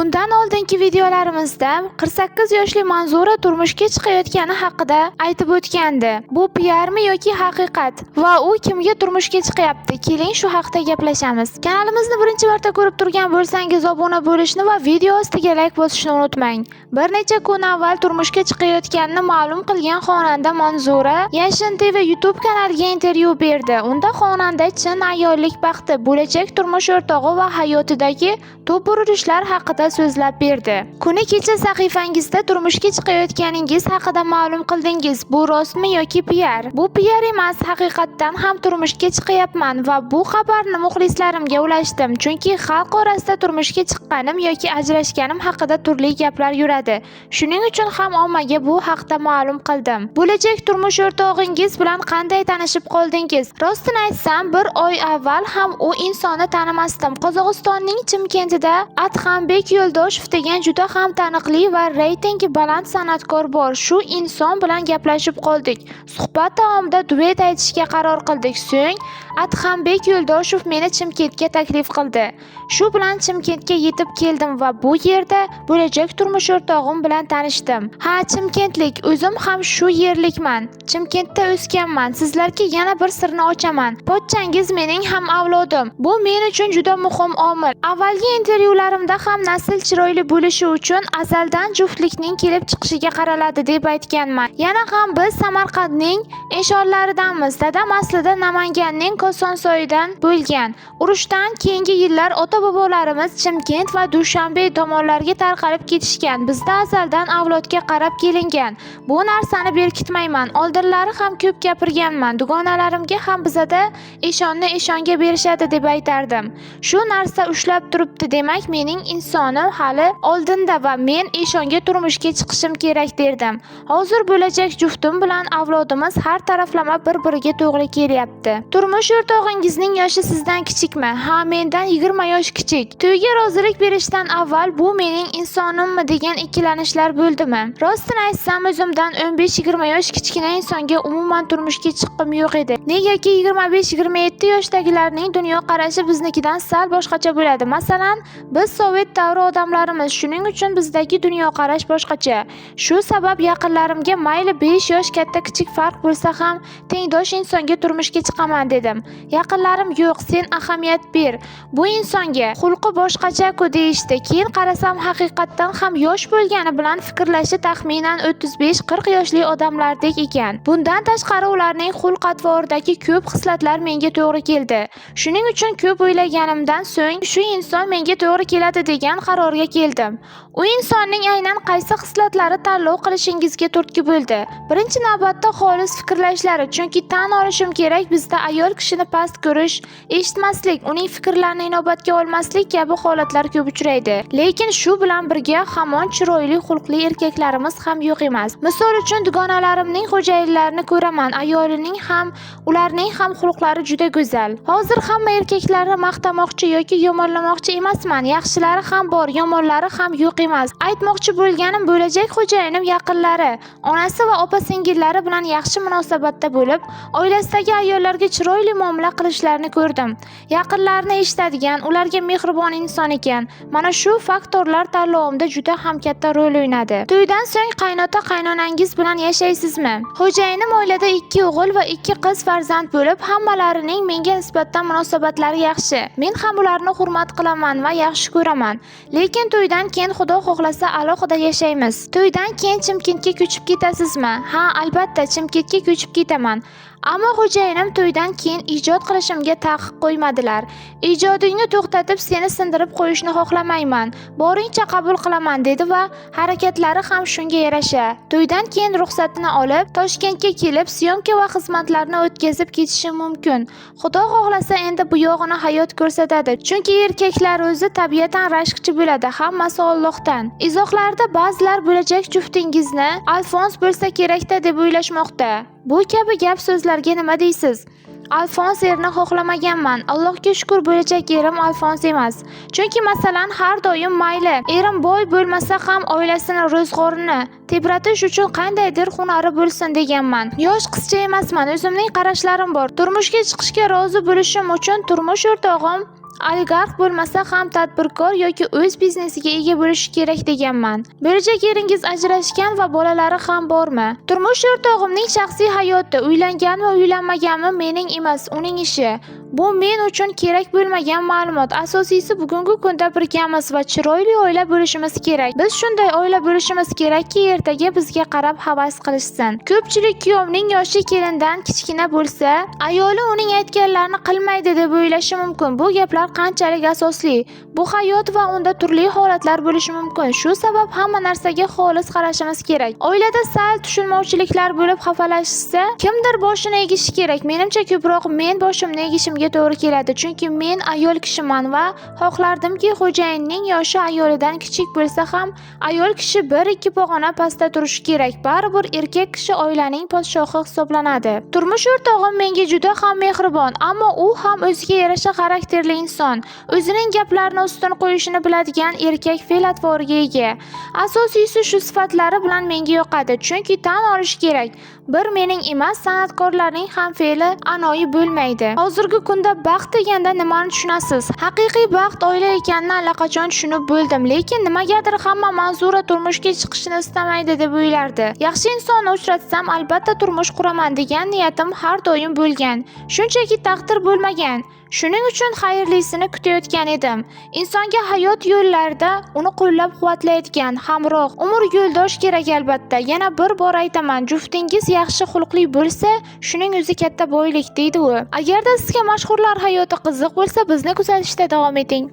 Bundan oldingi videolarimizda 48 yoshli Manzura turmushga chiqayotgani haqida aytib o'tgandi. Bu PR mi yoki haqiqat va u kimga turmushga chiqyapti? Keling shu haqida gaplashamiz. Kanalimizni birinchi marta ko'rib turgan bo'lsangiz obuna bo'lishni va video ostiga like bosishni unutmang. Bir necha kun avval turmushga chiqayotganini ma'lum qilgan xonanda Manzura Yashin TV YouTube kanaliga intervyu berdi. Unda xonanda chin ayollik baxti, bo'lajak turmush o'rtog'i va hayotidagi to'p urilishlar haqida so'zlab berdi. Kuni kecha sahifangizda turmushga chiqayotganingiz haqida ma'lum qildingiz. Bu rostmi yoki PR? Bu PR emas, haqiqatdan ham turmushga chiqayapman va bu xabarni muxlislarimga ulashdim. Chunki xalq orasida turmushga chiqqanim yoki ajrashganim haqida turli gaplar yuradi. Shuning uchun ham ommaga bu haqda ma'lum qildim. Bo'lajak turmush o'rtog'ingiz bilan qanday tanishib qoldingiz? Rostini aytsam, bir oy avval ham u insonni tanimasdim. Qozog'istonning Chimkentida Adhambek Yo'ldoshev degan juda ham taniqli va reytingi baland san'atkor bor. Shu inson bilan gaplashib qoldik. Suhbat davomida duet aytishga qaror qildik. So'ng Adhambek Yo'ldoshev meni Chimkentga taklif qildi. Shu bilan Chimkentga yetib keldim va bu yerda bo'lajak turmush o'rtog'im bilan tanishdim. Ha, chimkentlik, o'zim ham shu yerlikman. Chimkentda o'sganman. Sizlarga yana bir sirni ochaman. Pochchangiz mening ham avlodim. Bu men uchun juda muhim omil. Avvalgi intervyularimda ham nasl chiroyli bo'lishi uchun azaldan juftlikning kelib chiqishiga qaraladi deb aytganman. Yana ham biz Samarqandning eshonlaridanmiz. Dadam aslida Namanganning Kosonsoyidan bo'lgan. Urushdan keyingi yillar ota-bobolarimiz Chimkent va Dushanbe tomonlarga tarqalib ketishgan. Bizda azaldan avlodga qarab kelingan. Bu narsani berkitmayman. Oldinlari ham ko'p gapirganman. Dugonalarimga ham bizada eshonni eshonga berishadi deb aytardim. Shu narsa ushlab turibdi. Demak, mening insonim hali oldinda va men eshonga turmushga chiqishim kerak derdim. Hozir bo'lajak juftim bilan avlodimiz har taraflama bir-biriga to'g'ri kelyapti. Turmush o'rtog'ingizning yoshi sizdan kichikmi? Ha, mendan 20 yosh kichik. To'yga rozilik berishdan avval bu mening insonimmi degan ikkilanishlar bo'ldimi? Rostini aytsam, o'zimdan 15-20 yosh kichkina insonga umuman turmushga chiqqim yo'q edi. Negaki 25-27 yoshdagilarning dunyo qarashi biznikidan sal boshqacha bo'ladi. Masalan, biz Sovet davri odamlarimiz, shuning uchun bizdagi dunyo qarash boshqacha. Shu sabab yaqinlarimga mayli 5 yosh katta-kichik farq bo'lsa ham tengdosh insonga turmushga chiqaman dedim. Yaqinlarim yo'q, sen ahamiyat ber. Bu insonga xulqi boshqacha-ku deyishdi. Keyin qarasam haqiqatdan ham yosh bo'lgani bilan fikrlashi taxminan 35-40 yoshli odamlardek ekan. Bundan tashqari ularning xulq-atvoridagi ko'p xislatlar menga to'g'ri keldi. Shuning uchun ko'p o'ylaganimdan so'ng shu inson menga to'g'ri keladi degan qarorga keldim. U insonning aynan qaysi xislatlari tanlov qilishingizga turtki bo'ldi? Birinchi navbatda xolis fikrlashlari, chunki tan olishim kerak, bizda ayol kishini past ko'rish, eshitmaslik, uning fikrlarini inobatga olmaslik kabi holatlar ko'p uchraydi. Lekin shu bilan birga hamon chiroyli xulqli erkaklarimiz ham yo'q emas. Misol uchun dugonalarimning xo'jayinlarini ko'raman, ayolining ham, ularning ham xulqlari juda go'zal. Hozir hamma erkaklarni maqtamoqchi yoki yomonlamoqchi emasman. Yaxshilari ham bor, yomonlari ham yo'q emas. Aytmoqchi bo'lganim, bo'lajak xo'jayinim yaqinlari, onasi va opa-singillari bilan yaxshi munosabatda bo'lib, oilasidagi ayollarga chiroyli muomala qilishlarini ko'rdim. Yaqinlarini eshitadigan, ularga mehribon inson ekan. Mana shu faktorlar tanlovimda juda ham katta rol o'ynadi. To'ydan so'ng qaynota-qaynonangiz bilan yashaysizmi? Xo'jayinim oilada 2 o'g'il va 2 qiz farzand bo'lib, hammalarining menga nisbatan munosabatlari yaxshi. Men ham ularni hurmat qilaman va yaxshi ko'raman. Lekin to'ydan keyin Xudo xohlasa alohida yashaymiz. To'ydan keyin Chimkentga ko'chib ketasizmi? Ha, albatta Chimkentga ko'chib ketaman. Ammo xo'jayinim to'ydan keyin ijod qilishimga taqiq qo'ymadilar. Ijodingni to'xtatib, seni sindirib qo'yishni xohlamayman. Boringcha qabul qilaman dedi va harakatlari ham shunga yarasha. To'ydan keyin ruxsatini olib, Toshkentga kelib, syomka va xizmatlarni o'tkazib ketishi mumkin. Xudo xohlasa endi bu yog'ini hayot ko'rsatadi. Chunki erkaklar o'zi tabiatan rashkchi bo'ladi, hammasi Allohdan. Izohlarda ba'zilar bo'lajak juftingizni Alfons bo'lsa kerakda deb o'ylashmoqda. Bu kabi gap so'zlarga nima deysiz? Alfons erni xohlamaganman. Allohga shukr, bo'lajak erim Alfons emas. Chunki masalan har doim mayli, erim boy bo'lmasa ham oilasini, ro'zg'orini tebratish uchun qandaydir hunari bo'lsin deganman. Yosh qizcha emasman, o'zimning qarashlarim bor. Turmushga chiqishga rozi bo'lishim uchun turmush o'rtog'im oligarx bo'lmasa ham tadbirkor yoki o'z biznesiga ega bo'lishi kerak deganman. Bo'lajak eringiz ajrashgan va bolalari ham bormi? Turmush o'rtog'imning shaxsiy hayoti, uylanganmi uylanmaganmi mening emas, uning ishi. Bu men uchun kerak bo'lmagan ma'lumot. Asosiysi bugungi kunda birgamiz va chiroyli oila bo'lishimiz kerak. Biz shunday oila bo'lishimiz kerakki, ertaga bizga qarab havas qilishsin. Ko'pchilik kuyovning yoshi kelindan kichkina bo'lsa, ayoli uning aytganlarini qilmaydi deb o'ylashi mumkin. Bu gaplar qanchalik asosli? Bu hayot va unda turli holatlar bo'lishi mumkin. Shu sabab hamma narsaga xolis qarashimiz kerak. Oilada sal tushunmovchiliklar bo'lib xafalashsa, kimdir boshini egishi kerak. Menimcha ko'proq men boshimni egishimga to'g'ri keladi, chunki men ayol kishiman va xohlardimki xo'jayinning yoshi ayolidan kichik bo'lsa ham ayol kishi 1-2 pog'ona pastda turishi kerak. Baribir erkak kishi oilaning podshohi hisoblanadi. Turmush o'rtog'im menga juda ham mehribon, ammo u ham o'ziga yarasha xarakterli inson. O'zining gaplarini ustun qo'yishini biladigan erkak fe'l-atvoriga ega. Asosiysi shu sifatlari bilan menga yoqadi, chunki tan olish kerak, bir mening emas, san'atkorlarning ham fe'li anoyi bo'lmaydi. Hozirgi kunda baxt deganda nimani tushunasiz? Haqiqiy baxt oila ekanini allaqachon tushunib bo'ldim, lekin nimagadir hamma Manzura turmushga chiqishni istamaydi deb o'ylardi. Yaxshi insonni uchratsam albatta turmush quraman degan niyatim har doim bo'lgan. Shunchaki taqdir bo'lmagan. Shuning uchun xayrlisini kutayotgan edim. Insonga hayot yo'llarida uni qo'llab-quvvatlaydigan hamroh, umr yo'ldosh kerak albatta. Yana bir bor aytaman, juftingiz yaxshi xulqli bo'lsa, shuning o'zi katta boylik deydi u. Agarda sizga mashhurlar hayoti qiziq bo'lsa, bizni kuzatishda davom eting.